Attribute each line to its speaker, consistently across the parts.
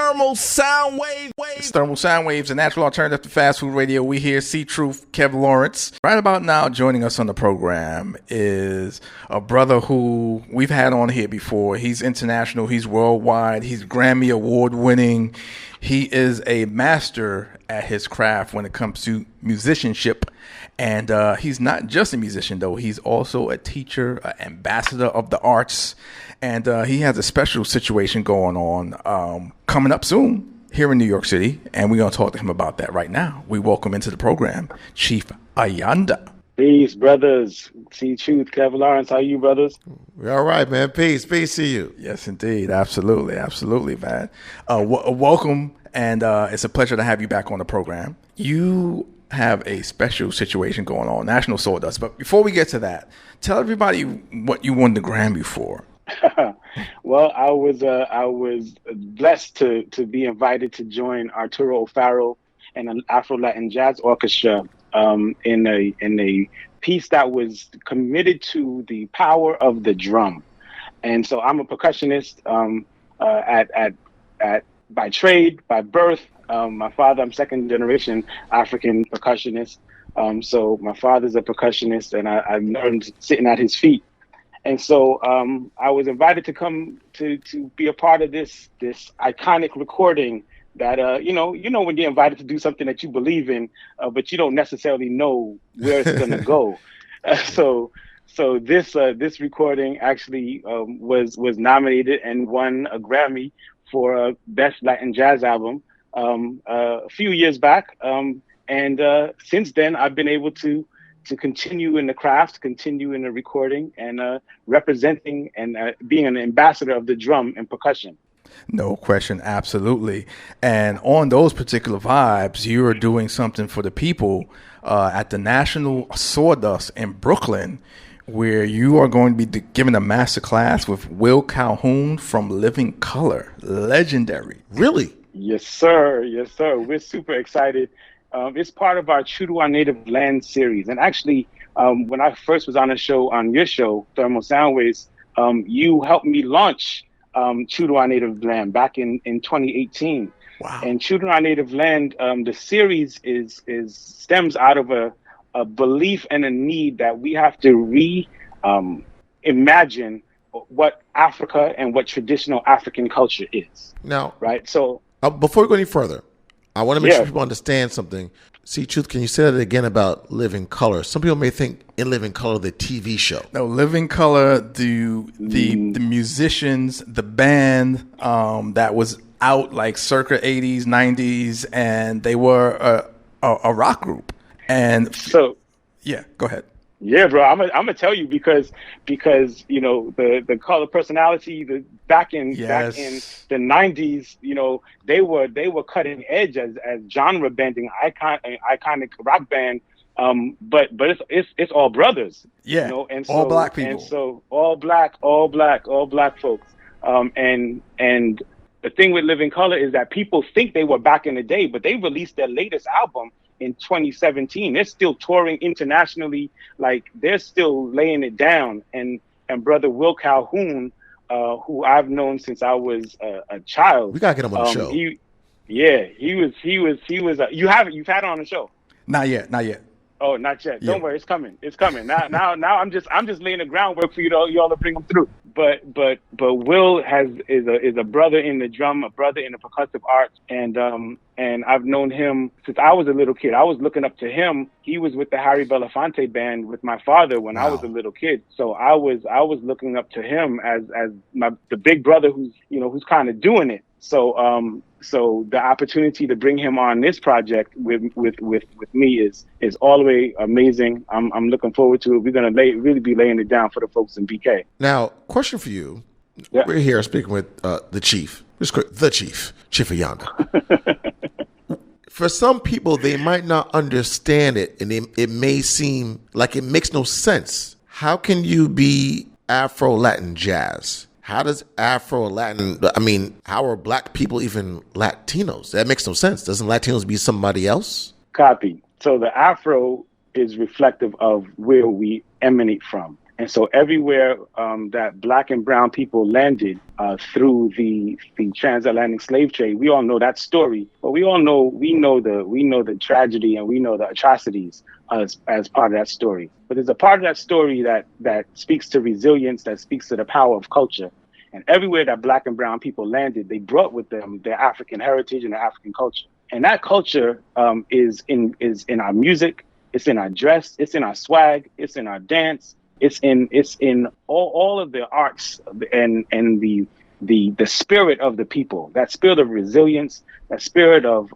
Speaker 1: Thermal Soundwaves. It's Thermal Soundwaves, a natural alternative to fast food radio. We hear C.Truth, Kev Lawrence. Right about now, joining us on the program is a brother who we've had on here before. He's international. He's worldwide. He's Grammy Award-winning. He is a master at his craft when it comes to musicianship. And he's not just a musician, though. He's also a teacher, an ambassador of the arts. And he has a special situation going on coming up soon here in New York City. And we're going to talk to him about that right now. We welcome into the program Chief Ayanda.
Speaker 2: Peace, brothers. C.Truth, Kev Lawrence. How are you, brothers?
Speaker 3: We're all right, man. Peace to you.
Speaker 1: Yes, indeed. Absolutely, man. Welcome. And it's a pleasure to have you back on the program. You have a special situation going on, National Sawdust. But before we get to that, tell everybody what you won the Grammy for.
Speaker 2: Well, I was blessed to be invited to join Arturo O'Farrill and an Afro Latin jazz orchestra in a piece that was committed to the power of the drum. And so I'm a percussionist by trade, by birth. My father, I'm second generation African percussionist. So my father's a percussionist, and I learned sitting at his feet. And so I was invited to come to be a part of this iconic recording that, you know, when you're invited to do something that you believe in, but you don't necessarily know where it's going to go. So this recording actually was nominated and won a Grammy for Best Latin Jazz Album a few years back. And since then, I've been able to continue in the craft, continue in the recording, and representing and being an ambassador of the drum and percussion.
Speaker 1: No question, absolutely. And on those particular vibes, you are doing something for the people at the National Sawdust in Brooklyn, where you are going to be giving a masterclass with Will Calhoun from Living Color. Legendary.
Speaker 3: Really?
Speaker 2: Yes, sir. Yes, sir. We're super excited. It's part of our True to Our Native Land series. And actually, when I first was on your show, Thermal Soundwaves, you helped me launch True to Our Native Land back in 2018.
Speaker 1: Wow. And
Speaker 2: True to Our Native Land, the series stems out of a belief and a need that we have to imagine what Africa and what traditional African culture is.
Speaker 3: Now,
Speaker 2: right? So
Speaker 3: before we go any further, I want to make sure people understand something. C.Truth, can you say that again about Living Color? Some people may think In Living Color, the TV show.
Speaker 1: No, Living Color, the musicians, the band that was out like circa 80s, 90s, and they were a rock group. And
Speaker 2: so,
Speaker 1: yeah, go ahead.
Speaker 2: Yeah, bro, I'm gonna tell you because you know the color personality back in the 90s, you know, they were cutting edge as genre bending iconic rock band. But it's all brothers.
Speaker 1: Yeah,
Speaker 2: you know, and
Speaker 1: all black people.
Speaker 2: And so all black folks. And the thing with Living Color is that people think they were back in the day, but they released their latest album in 2017. They're still touring internationally, like they're still laying it down. And brother Will Calhoun, who I've known since I was a child.
Speaker 3: We gotta get him on the show.
Speaker 2: He was. You've had it on the show?
Speaker 1: Not yet.
Speaker 2: Oh, not yet. Don't worry, it's coming. Now I'm just laying the groundwork for y'all to bring him through. But Will is a brother in the drum, a brother in the percussive arts, and I've known him since I was a little kid. I was looking up to him. He was with the Harry Belafonte band with my father when I was a little kid. So I was looking up to him as the big brother who's kind of doing it. So the opportunity to bring him on this project with me is all the way amazing. I'm looking forward to it. We're gonna really be laying it down for the folks in BK.
Speaker 3: Now, question for you. Yeah. We're here speaking with the Chief. Chief Ayanda. For some people, they might not understand it, and it may seem like it makes no sense. How can you be Afro Latin jazz? How does Afro Latin, how are black people even Latinos? That makes no sense. Doesn't Latinos be somebody else?
Speaker 2: Copy. So the Afro is reflective of where we emanate from. And so everywhere that Black and brown people landed through the transatlantic slave trade, we all know that story. But we know the tragedy, and we know the atrocities as part of that story. But there's a part of that story that speaks to resilience, that speaks to the power of culture. And everywhere that Black and brown people landed, they brought with them their African heritage and their African culture. And that culture is in our music, it's in our dress, it's in our swag, it's in our dance. It's in all of the arts and the spirit of the people. That spirit of resilience, that spirit of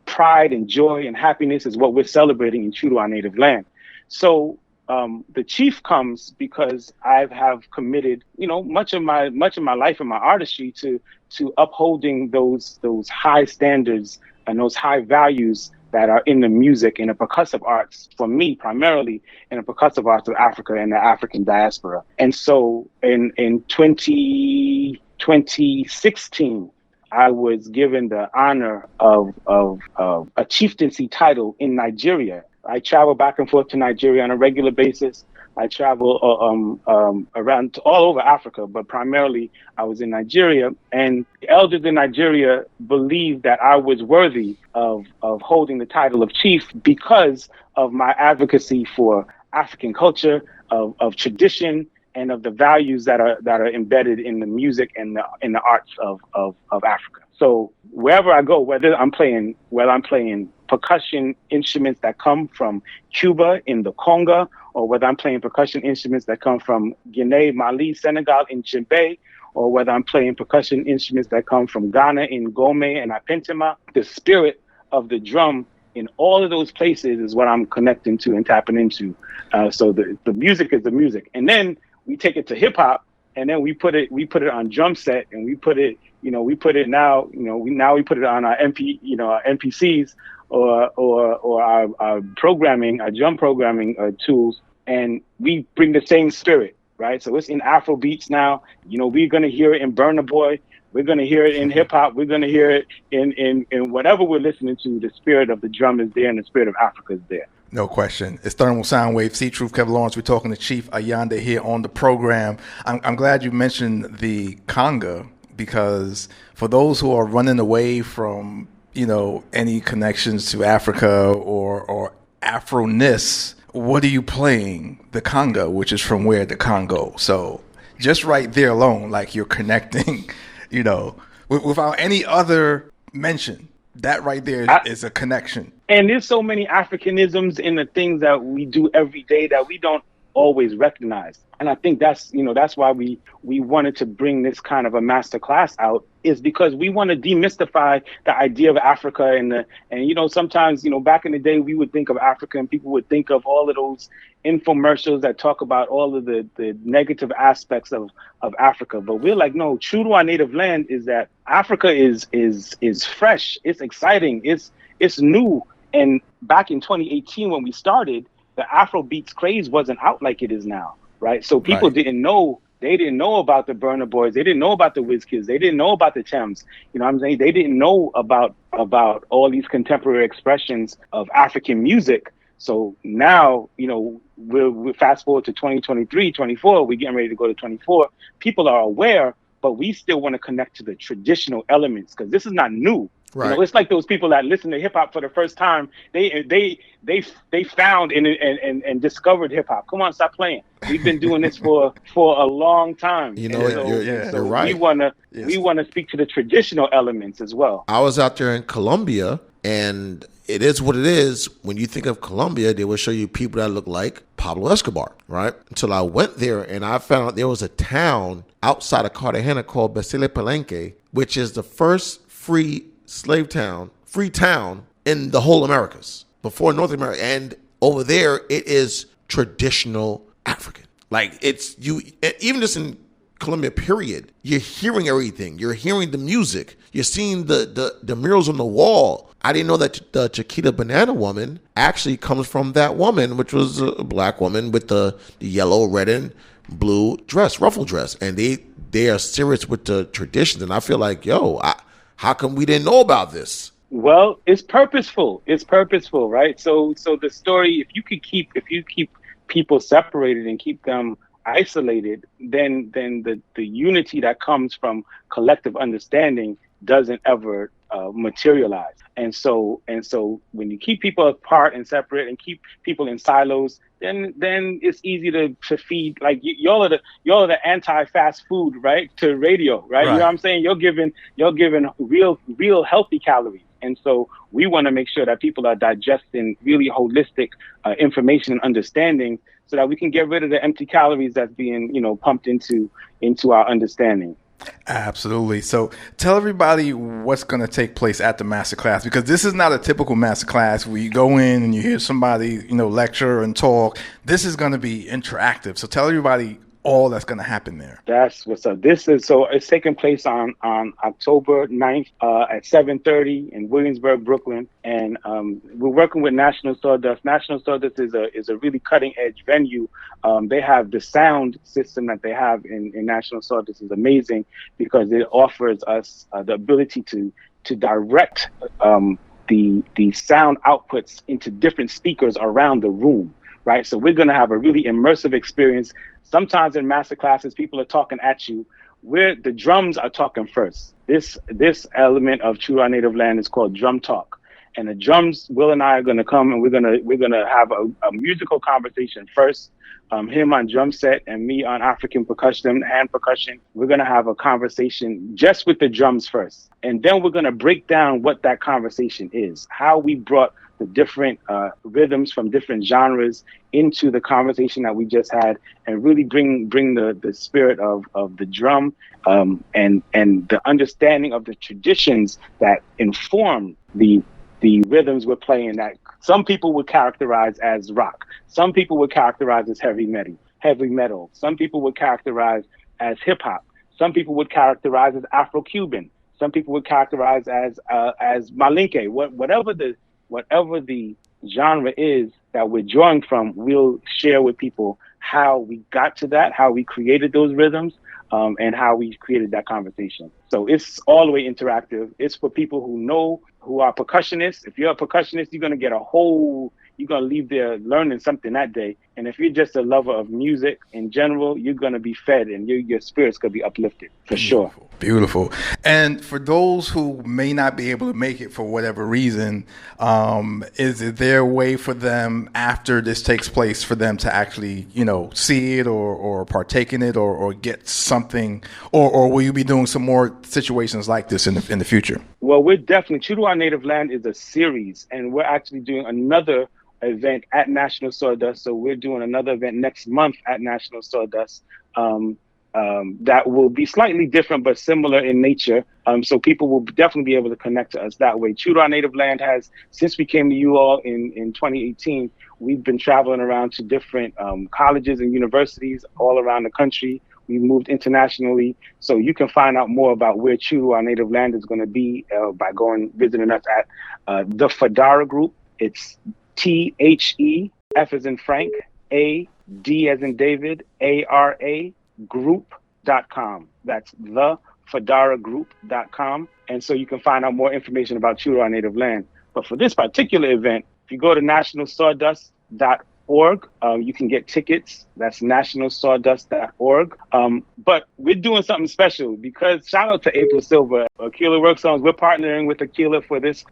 Speaker 2: pride and joy and happiness is what we're celebrating in True to Our Native Land. So the Chief comes because I have committed, much of my life and my artistry to upholding those high standards and those high values that are in the music and the percussive arts, for me primarily in the percussive arts of Africa and the African diaspora. And so in 2016, I was given the honor of a chieftaincy title in Nigeria. I travel back and forth to Nigeria on a regular basis. I travel around all over Africa, but primarily I was in Nigeria. And the elders in Nigeria believed that I was worthy of holding the title of chief because of my advocacy for African culture, of tradition, and of the values that are embedded in the music and in the arts of Africa. So wherever I go, whether I'm playing percussion instruments that come from Cuba in the Conga, or whether I'm playing percussion instruments that come from Guinea, Mali, Senegal in Djembe, or whether I'm playing percussion instruments that come from Ghana in Gome and Apentema, the spirit of the drum in all of those places is what I'm connecting to and tapping into. So the music is the music. And then we take it to hip hop, and then we put it on drum set, and we put it on our MPCs or our programming, our drum programming tools, and we bring the same spirit, right? So it's in Afro beats now. We're gonna hear it in Burna Boy. We're gonna hear it in hip hop. We're gonna hear it in whatever we're listening to. The spirit of the drum is there, and the spirit of Africa is there.
Speaker 1: No question. It's Thermal Soundwaves, C.Truth, Kev Lawrence. We're talking to Chief Ayanda here on the program. I'm glad you mentioned the conga, because for those who are running away from any connections to Africa or Afro-ness, what are you playing? The conga, which is from where? The Congo. So just right there alone, like you're connecting, without any other mention. That right there is a connection.
Speaker 2: And there's so many Africanisms in the things that we do every day that we don't always recognize. And I think that's why we wanted to bring this kind of a masterclass out, is because we want to demystify the idea of Africa and sometimes, back in the day, we would think of Africa and people would think of all of those infomercials that talk about all of the negative aspects of Africa. But we're like, no, true to our native land is that Africa is fresh, it's exciting, it's new. And back in 2018, when we started, the Afro beats craze wasn't out like it is now, right? So people didn't know. They didn't know about the Burna Boys. They didn't know about the WizKids. They didn't know about the Thames. They didn't know about all these contemporary expressions of African music. So now, we'll fast forward to 2023, 24. We're getting ready to go to 24. People are aware, but we still want to connect to the traditional elements because this is not new. Right. It's like those people that listen to hip hop for the first time. They found and discovered hip hop. Come on, stop playing. We've been doing this for a long time.
Speaker 3: You're right.
Speaker 2: We want to speak to the traditional elements as well.
Speaker 3: I was out there in Colombia, and it is what it is. When you think of Colombia, they will show you people that look like Pablo Escobar, right? Until I went there and I found out there was a town outside of Cartagena called Besile Palenque, which is the first free town in the whole Americas before North America. And over there, it is traditional African. Like it's even just in Colombia, period, you're hearing everything. You're hearing the music. You're seeing the murals on the wall. I didn't know that the Chiquita Banana Woman actually comes from that woman, which was a black woman with the yellow, red, and blue dress, ruffle dress. And they are serious with the traditions. And I feel like, how come we didn't know about this?
Speaker 2: Well, it's purposeful. It's purposeful, right? So the story, if you keep people separated and keep them isolated, then the unity that comes from collective understanding doesn't ever materialize. And so when you keep people apart and separate and keep people in silos, then it's easy to feed, like y'all are the anti-fast food, right, to radio, right? You know what I'm saying? You're giving real healthy calories. And so we want to make sure that people are digesting really holistic information and understanding, so that we can get rid of the empty calories that's being, pumped into our understanding.
Speaker 1: Absolutely. So tell everybody what's going to take place at the Masterclass, because this is not a typical Masterclass where you go in and you hear somebody, lecture and talk. This is going to be interactive. So tell everybody all that's going to happen there.
Speaker 2: That's what's up. It's taking place on October 9th at 7:30 in Williamsburg, Brooklyn. And we're working with National Sawdust. National Sawdust is a really cutting edge venue. They have the sound system that they have in National Sawdust is amazing, because it offers us the ability to direct the sound outputs into different speakers around the room. Right. So we're going to have a really immersive experience. Sometimes in master classes, people are talking at you, where the drums are talking first. This element of True to Our Native Land is called drum talk. And the drums, Will and I are going to come, and we're going to have a musical conversation first. Him on drum set and me on African percussion, hand percussion. We're going to have a conversation just with the drums first. And then we're going to break down what that conversation is, how we brought the different rhythms from different genres into the conversation that we just had, and really bring the spirit of the drum and the understanding of the traditions that inform the rhythms we're playing, that some people would characterize as rock, some people would characterize as heavy metal, some people would characterize as hip hop, some people would characterize as Afro-Cuban, some people would characterize as Malinke. Whatever the genre is that we're drawing from, we'll share with people how we got to that, how we created those rhythms, and how we created that conversation. So it's all the way interactive. It's for people who are percussionists. If you're a percussionist, you're going to get you're going to leave there learning something that day. And if you're just a lover of music in general, you're going to be fed, and your spirit's going to be uplifted for sure.
Speaker 1: Beautiful. And for those who may not be able to make it for whatever reason, is there a way for them after this takes place for them to actually, see it or partake in it or get something, or will you be doing some more situations like this in the future?
Speaker 2: Well, we're definitely, True to Our Native Land is a series, and we're actually doing another event at National Sawdust. So we're doing another event next month at National Sawdust. That will be slightly different but similar in nature. So people will definitely be able to connect to us that way. True to Our Native Land has, since we came to you all in 2018, we've been traveling around to different colleges and universities all around the country. We moved internationally. So you can find out more about where True to Our Native Land is going to be by visiting us at the Fedara Group. It's THE, F as in Frank, A, D as in David, ARA, group.com. That's the fedaragroup.com. And so you can find out more information about True to Our Native Land. But for this particular event, if you go to nationalsawdust.org, you can get tickets. That's nationalsawdust.org. But we're doing something special, because shout out to April Silver, Aquila Work Songs. We're partnering with Aquila for this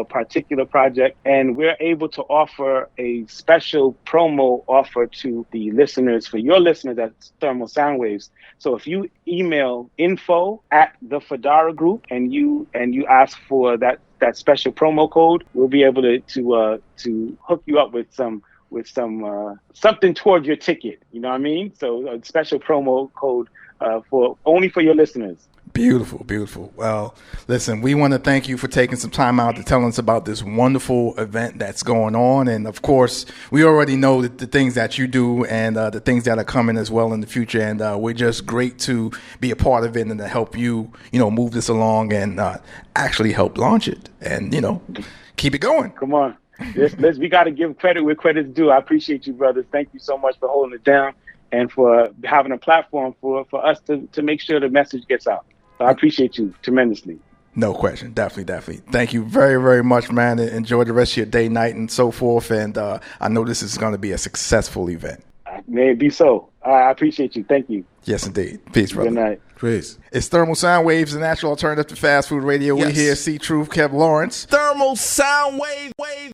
Speaker 2: particular project, and we're able to offer a special promo offer to the listeners, for your listeners at Thermal Soundwaves. So if you email info@the Group and you ask for that special promo code, we'll be able to hook you up with something toward your ticket. You know what I mean? So a special promo code only for your listeners.
Speaker 1: Beautiful, beautiful. Well, listen, we want to thank you for taking some time out to tell us about this wonderful event that's going on. And of course, we already know the things that you do and the things that are coming as well in the future. And we're just great to be a part of it and to help you, move this along and actually help launch it and, keep it going.
Speaker 2: Come on. We got to give credit where credit's due. I appreciate you, brothers. Thank you so much for holding it down and for having a platform for us to make sure the message gets out. So I appreciate you tremendously.
Speaker 1: No question. Definitely. Thank you very, very much, man. Enjoy the rest of your day, night, and so forth. And I know this is going to be a successful event.
Speaker 2: May it be so. I appreciate you. Thank you.
Speaker 1: Yes, indeed. Peace, brother.
Speaker 2: Good night.
Speaker 3: Peace.
Speaker 1: It's Thermal Soundwaves, the natural alternative to fast food radio.
Speaker 3: Yes.
Speaker 1: We hear C.Truth, Kev Lawrence.
Speaker 3: Thermal Soundwave.